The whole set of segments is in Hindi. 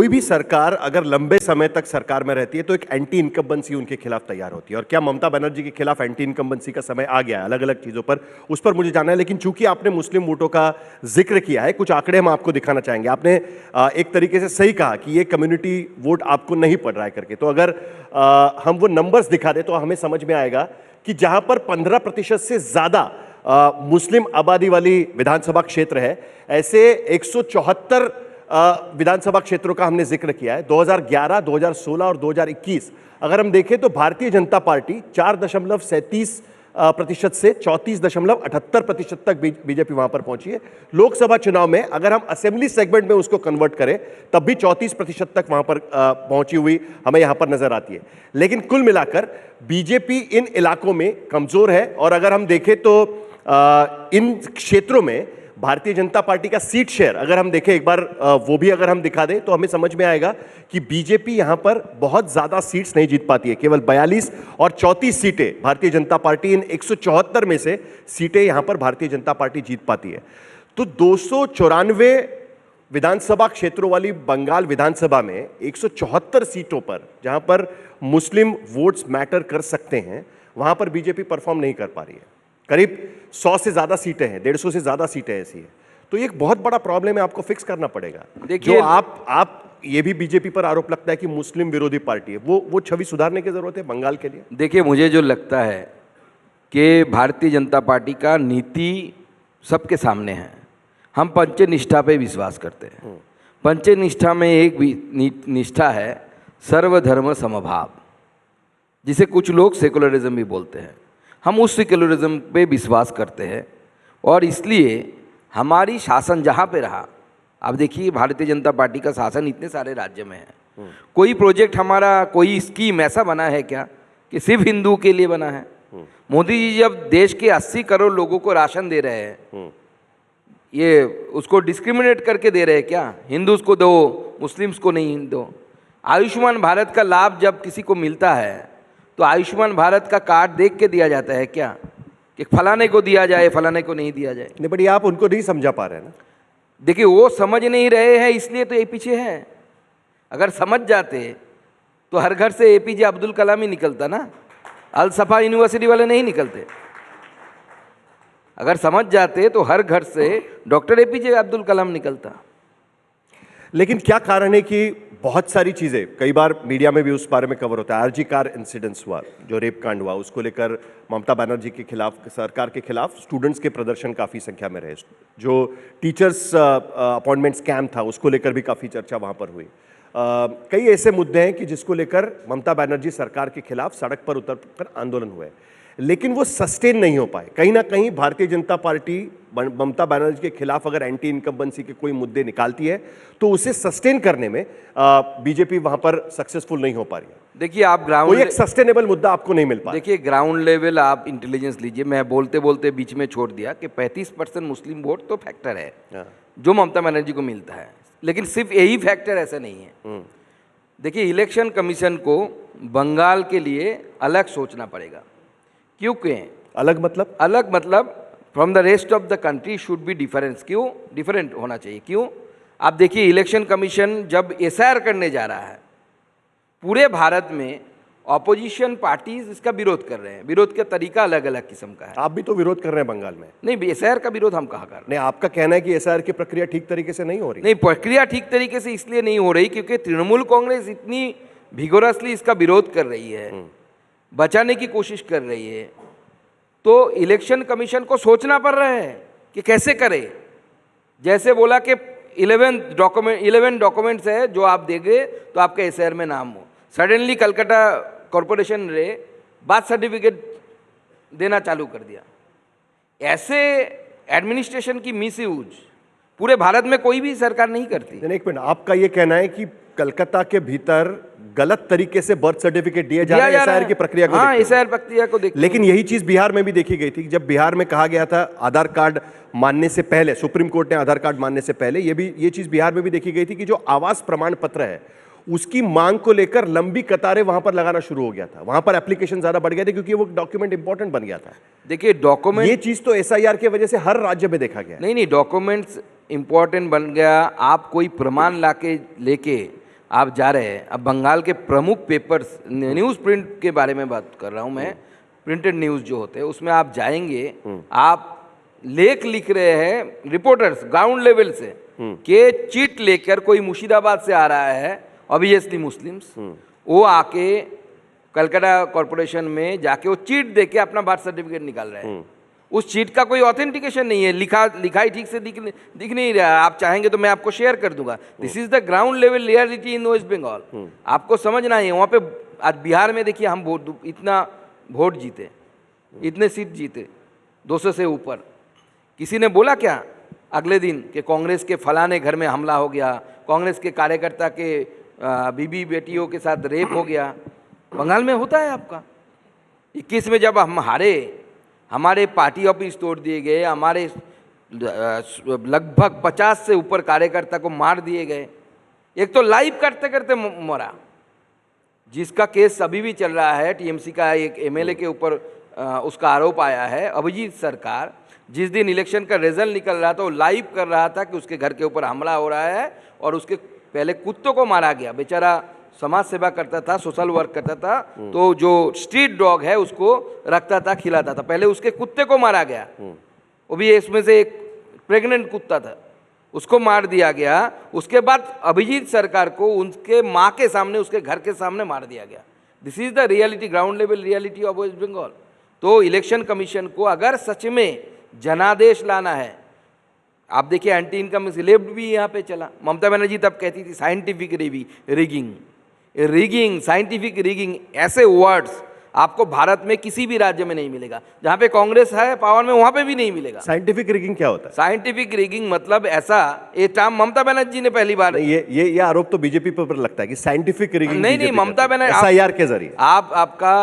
कोई भी सरकार अगर लंबे समय तक सरकार में रहती है तो एक एंटी इनकम्बेंसी उनके खिलाफ तैयार होती है। और क्या ममता बनर्जी के खिलाफ एंटी इनकम्बेंसी का समय आ गया है? अलग अलग चीजों पर, उस पर मुझे जानना है। लेकिन चूंकि आपने मुस्लिम वोटों का जिक्र किया है, कुछ आंकड़े हम आपको दिखाना चाहेंगे। आपने एक तरीके से सही कहा कि ये कम्युनिटी वोट आपको नहीं पड़ रहा है करके, तो अगर हम वो नंबर्स दिखा दें तो हमें समझ में आएगा कि जहां पर 15% से ज्यादा मुस्लिम आबादी वाली विधानसभा क्षेत्र है, ऐसे 174 विधानसभा क्षेत्रों का हमने जिक्र किया है। 2011, 2016 और 2021 अगर हम देखें तो भारतीय जनता पार्टी 4.37% से 34.78% तक बीजेपी वहां पर पहुंची है। लोकसभा चुनाव में अगर हम असेंबली सेगमेंट में उसको कन्वर्ट करें तब भी 34% तक वहां पर पहुंची हुई हमें यहां पर नजर आती है। लेकिन कुल मिलाकर बीजेपी इन इलाकों में कमजोर है। और अगर हम देखें तो इन क्षेत्रों में भारतीय जनता पार्टी का सीट शेयर अगर हम देखें एक बार, वो भी अगर हम दिखा दें तो हमें समझ में आएगा कि बीजेपी यहां पर बहुत ज्यादा सीट्स नहीं जीत पाती है। केवल 42 और 34 सीटें भारतीय जनता पार्टी, इन 174 में से सीटें यहां पर भारतीय जनता पार्टी जीत पाती है। तो 294 विधानसभा क्षेत्रों वाली बंगाल विधानसभा में 174 सीटों पर, जहां पर मुस्लिम वोट्स मैटर कर सकते हैं, वहां पर बीजेपी परफॉर्म नहीं कर पा रही है। करीब 100 से ज्यादा सीटें हैं, 150 से ज्यादा सीटें ऐसी हैं। तो ये एक बहुत बड़ा प्रॉब्लम है, आपको फिक्स करना पड़ेगा। देखिए, जो आप ये भी बीजेपी पर आरोप लगता है कि मुस्लिम विरोधी पार्टी है, वो छवि सुधारने की जरूरत है बंगाल के लिए। देखिए, मुझे जो लगता है कि भारतीय जनता पार्टी का नीति सबके सामने है। हम पंचनिष्ठा पे विश्वास करते हैं। पंचनिष्ठा में एक निष्ठा है सर्वधर्म समभाव, जिसे कुछ लोग सेकुलरिज्म भी बोलते हैं। हम उस सेकुलरिज्म पे विश्वास करते हैं और इसलिए हमारी शासन जहाँ पे रहा, आप देखिए भारतीय जनता पार्टी का शासन इतने सारे राज्य में है, कोई प्रोजेक्ट हमारा, कोई स्कीम ऐसा बना है क्या कि सिर्फ हिंदू के लिए बना है? मोदी जी जब देश के 80 करोड़ लोगों को राशन दे रहे हैं, ये उसको डिस्क्रिमिनेट करके दे रहे हैं क्या? हिंदूज को दो, मुस्लिम्स को नहीं दो। आयुष्मान भारत का लाभ जब किसी को मिलता है तो आयुष्मान भारत का कार्ड देख के दिया जाता है क्या कि फलाने को दिया जाए, फलाने को नहीं दिया जाए? नहीं, बट आप उनको नहीं समझा पा रहे हैं ना। देखिए, वो समझ नहीं रहे हैं, इसलिए तो ये पीछे है। अगर समझ जाते तो हर घर से एपीजे अब्दुल कलाम ही निकलता ना, अल सफा यूनिवर्सिटी वाले नहीं निकलते। अगर समझ जाते तो हर घर से डॉक्टर एपीजे अब्दुल कलाम निकलता। लेकिन क्या कारण है कि बहुत सारी चीजें, कई बार मीडिया में भी उस बारे में कवर होता है, आरजी कार इंसिडेंस हुआ, जो रेप कांड हुआ, उसको लेकर ममता बनर्जी के खिलाफ, सरकार के खिलाफ स्टूडेंट्स के प्रदर्शन काफी संख्या में रहे। जो टीचर्स अपॉइंटमेंट स्कैम था, उसको लेकर भी काफी चर्चा वहां पर हुई। कई ऐसे मुद्दे हैं कि जिसको लेकर ममता बनर्जी सरकार के खिलाफ सड़क पर उतरकर आंदोलन हुए, लेकिन वो सस्टेन नहीं हो पाए। कहीं ना कहीं भारतीय जनता पार्टी ममता बनर्जी के खिलाफ अगर एंटी इनकम्बेंसी के कोई मुद्दे निकालती है तो उसे सस्टेन करने में बीजेपी वहां पर सक्सेसफुल नहीं हो पा रही है। देखिए, आप ग्राउंड, कोई एक सस्टेनेबल मुद्दा आपको नहीं मिल पा। देखिए, ग्राउंड लेवल आप इंटेलिजेंस लीजिए। मैं बोलते बोलते बीच में छोड़ दिया कि 35% मुस्लिम वोट तो फैक्टर है जो ममता बनर्जी को मिलता है, लेकिन सिर्फ यही फैक्टर ऐसा नहीं है। देखिए, इलेक्शन कमीशन को बंगाल के लिए अलग सोचना पड़ेगा। क्योंकि अलग मतलब from the rest of the country should be difference. क्यों डिफरेंट होना चाहिए? क्यों? आप देखिए, इलेक्शन कमीशन जब एसआईआर करने जा रहा है, पूरे भारत में ऑपोजिशन पार्टीज इसका विरोध कर रहे हैं। विरोध का तरीका अलग अलग किस्म का है। आप भी तो विरोध कर रहे हैं बंगाल में। नहीं, एसआईआर का विरोध हम कहाँ कर रहे हैं? नहीं, आपका कहना है कि एसआईआर की प्रक्रिया ठीक तरीके से नहीं हो रही। नहीं, प्रक्रिया ठीक तरीके से इसलिए नहीं हो रही क्योंकि तृणमूल कांग्रेस इतनी विगोरसली इसका विरोध कर रही है, बचाने की कोशिश कर रही है। तो इलेक्शन कमीशन को सोचना पड़ रहा है कि कैसे करे। जैसे बोला कि 11 डॉक्यूमेंट्स है जो आप देंगे तो आपके एसआईआर में नाम हो। सडनली कलकत्ता कॉरपोरेशन ने बार्थ सर्टिफिकेट देना चालू कर दिया। ऐसे एडमिनिस्ट्रेशन की मिसयूज पूरे भारत में कोई भी सरकार नहीं करती। एक मिनट, आपका ये कहना है कि कलकत्ता के भीतर गलत तरीके से बर्थ सर्टिफिकेट दिए जा रहे हैं एसआईआर की प्रक्रिया को? हाँ, एसआईआर प्रक्रिया को देखते। लेकिन यही चीज बिहार में भी देखी गई थी। जब बिहार में कहा गया था आधार कार्ड मानने से पहले, सुप्रीम कोर्ट ने आधार कार्ड मानने से पहले ये चीज बिहार में भी देखी गई थी कि जो आवास प्रमाण पत्र है उसकी मांग को लेकर लंबी कतारें वहां पर लगाना शुरू हो गया था। वहां पर एप्लीकेशन ज्यादा बढ़ गए थे क्योंकि वो डॉक्यूमेंट इंपॉर्टेंट बन गया था। देखिए, डॉक्यूमेंट, ये चीज तो एसआईआर की वजह से हर राज्य में देखा गया। नहीं, डॉक्यूमेंट्स इंपॉर्टेंट बन गया। आप कोई प्रमाण लेके आप जा रहे हैं, अब बंगाल के प्रमुख पेपर्स, न्यूज़ प्रिंट के बारे में बात कर रहा हूँ मैं, प्रिंटेड न्यूज़ जो होते हैं उसमें आप जाएंगे, आप लेख लिख रहे हैं रिपोर्टर्स ग्राउंड लेवल से कि चिट लेकर कोई मुर्शिदाबाद से आ रहा है, ऑब्वियसली मुस्लिम्स, वो आके कलकत्ता कॉरपोरेशन में जाके वो चीट दे के अपना बर्थ सर्टिफिकेट निकाल रहे हैं। उस चीट का कोई ऑथेंटिकेशन नहीं है, लिखाई ठीक से दिख नहीं रहा है। आप चाहेंगे तो मैं आपको शेयर कर दूंगा। This is the ground level reality in West Bengal. आपको समझना है। वहाँ पे आज बिहार में देखिए, हम इतना वोट जीते, इतने सीट जीते 200 से ऊपर, किसी ने बोला क्या अगले दिन कि कांग्रेस के फलाने घर में हमला हो गया, कांग्रेस के कार्यकर्ता के बीबी बेटियों के साथ रेप हो गया? बंगाल में होता है आपका। 21 में जब हम हारे, हमारे पार्टी ऑफिस तोड़ दिए गए, हमारे लगभग 50 से ऊपर कार्यकर्ता को मार दिए गए। एक तो लाइव करते करते मरा, जिसका केस अभी भी चल रहा है। टीएमसी का एक एमएलए के ऊपर उसका आरोप आया है। अभिजीत सरकार जिस दिन इलेक्शन का रिजल्ट निकल रहा था, वो लाइव कर रहा था कि उसके घर के ऊपर हमला हो रहा है और उसके पहले कुत्तों को मारा गया। बेचारा समाज सेवा करता था, सोशल वर्क करता था, तो जो स्ट्रीट डॉग है उसको रखता था, खिलाता था। पहले उसके कुत्ते को मारा गया, वो भी इसमें से एक प्रेग्नेंट कुत्ता था, उसको मार दिया गया। उसके बाद अभिजीत सरकार को उनके माँ के सामने, उसके घर के सामने मार दिया गया। This is the reality, ground level reality of West Bengal. तो इलेक्शन कमीशन को अगर सच में जनादेश लाना है, आप देखिए एंटी इनकम लेफ्ट भी यहाँ पे चला। ममता बनर्जी तब कहती थी साइंटिफिक रिगिंग, साइंटिफिक रिगिंग, ऐसे वर्ड्स आपको भारत में किसी भी राज्य में नहीं मिलेगा। जहाँ पे कांग्रेस है पावर में, वहाँ पे भी नहीं मिलेगा। साइंटिफिक रिगिंग क्या होता है? साइंटिफिक रिगिंग मतलब ऐसा, ये टर्म ममता बनर्जी ने पहली बार, ये आरोप तो बीजेपी पर लगता है कि साइंटिफिक रिगिंग नहीं, ममता बनर्जी एसआईआर के जरिए। आपका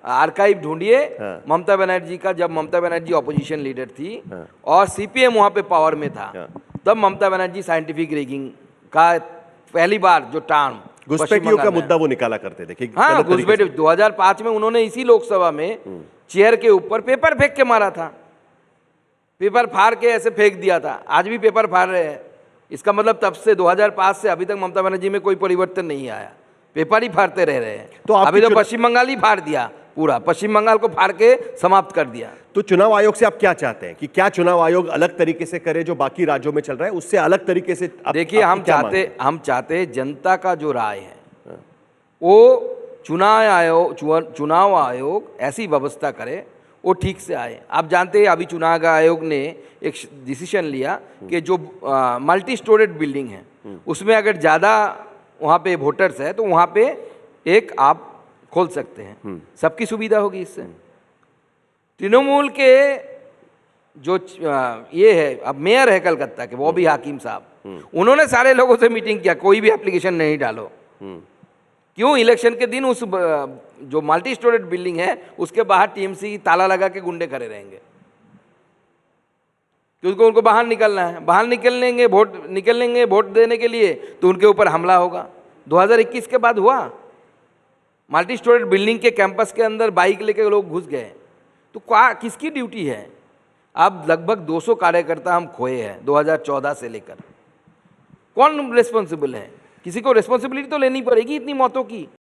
आर्काइव ढूंढिए। ममता बनर्जी का, जब ममता बनर्जी ऑपोजिशन लीडर थी और सीपीएम वहाँ पे पावर में था, तब ममता बनर्जी साइंटिफिक रिगिंग का पहली बार जो टर्म, घुसपैठियों का मुद्दा वो निकाला करते थे। हाँ, घुसपैठ 2005 में उन्होंने इसी लोकसभा में चेयर के ऊपर पेपर फेंक के मारा था। पेपर फाड़ के ऐसे फेंक दिया था। आज भी पेपर फाड़ रहे हैं। इसका मतलब तब से 2005 से अभी तक ममता बनर्जी में कोई परिवर्तन नहीं आया, पेपर ही फाड़ते रह रहे हैं। तो अभी तो पश्चिम बंगाल ही फाड़ दिया, पूरा पश्चिम बंगाल को फाड़ के समाप्त कर दिया। तो चुनाव आयोग से आप क्या चाहते हैं कि क्या चुनाव आयोग अलग तरीके से करे, जो बाकी राज्यों में चल रहा है उससे अलग तरीके से? देखिए, हम चाहते जनता का जो राय है वो चुनाव आयोग ऐसी व्यवस्था करे वो ठीक से आए। आप जानते हैं अभी चुनाव आयोग ने एक डिसीजन लिया कि जो मल्टी स्टोरेड बिल्डिंग है उसमें अगर ज़्यादा वहाँ पे वोटर्स है तो वहाँ पे एक आप खोल सकते हैं, सबकी सुविधा होगी इससे। तृणमूल के जो ये है, अब मेयर है कलकत्ता के, वो भी हाकिम साहब, उन्होंने सारे लोगों से मीटिंग किया, कोई भी एप्लीकेशन नहीं डालो। क्यों? इलेक्शन के दिन उस जो मल्टी स्टोरेड बिल्डिंग है उसके बाहर टीएमसी ताला लगा के गुंडे खड़े रहेंगे, क्योंकि उनको बाहर निकलना है। बाहर निकलेंगे वोट देने के लिए, तो उनके ऊपर हमला होगा। 2021 के बाद हुआ, मल्टी स्टोरेड बिल्डिंग के कैंपस के अंदर बाइक लेके लोग घुस गए। तो किसकी ड्यूटी है? अब लगभग 200 कार्यकर्ता हम खोए हैं 2014 से लेकर। कौन रिस्पॉन्सिबल है? किसी को रिस्पॉन्सिबिलिटी तो लेनी पड़ेगी इतनी मौतों की।